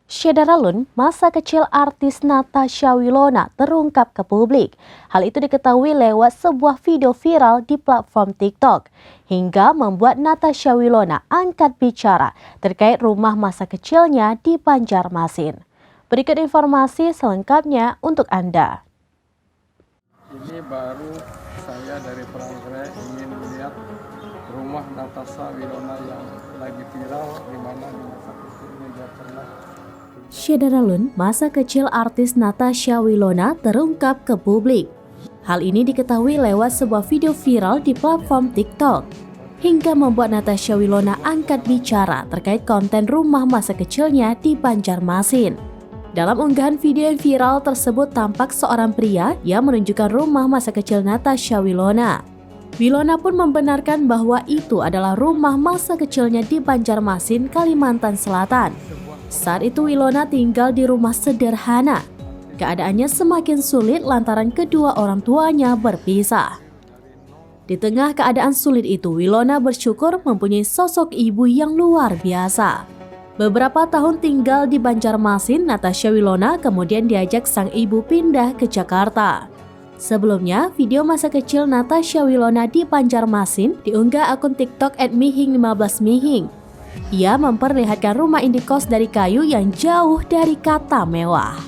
Syedara Lun, masa kecil artis Natasha Wilona terungkap ke publik. Hal itu diketahui lewat sebuah video viral di platform TikTok, hingga membuat Natasha Wilona angkat bicara terkait rumah masa kecilnya di Banjarmasin. Berikut informasi selengkapnya untuk Anda. Ini baru saya dari Palangkaraya ingin melihat rumah Natasha Wilona yang lagi viral, di mana di masa kecilnya dia pernah. Syedara Lun, masa kecil artis Natasha Wilona terungkap ke publik. Hal ini diketahui lewat sebuah video viral di platform TikTok, hingga membuat Natasha Wilona angkat bicara terkait konten rumah masa kecilnya di Banjarmasin. Dalam unggahan video yang viral tersebut tampak seorang pria yang menunjukkan rumah masa kecil Natasha Wilona. Wilona pun membenarkan bahwa itu adalah rumah masa kecilnya di Banjarmasin, Kalimantan Selatan. Saat itu Wilona tinggal di rumah sederhana. Keadaannya semakin sulit lantaran kedua orang tuanya berpisah. Di tengah keadaan sulit itu, Wilona bersyukur mempunyai sosok ibu yang luar biasa. Beberapa tahun tinggal di Banjarmasin, Natasha Wilona kemudian diajak sang ibu pindah ke Jakarta. Sebelumnya, video masa kecil Natasha Wilona di Banjarmasin diunggah akun TikTok @mihing15mihing. Ia memperlihatkan rumah indekos dari kayu yang jauh dari kata mewah.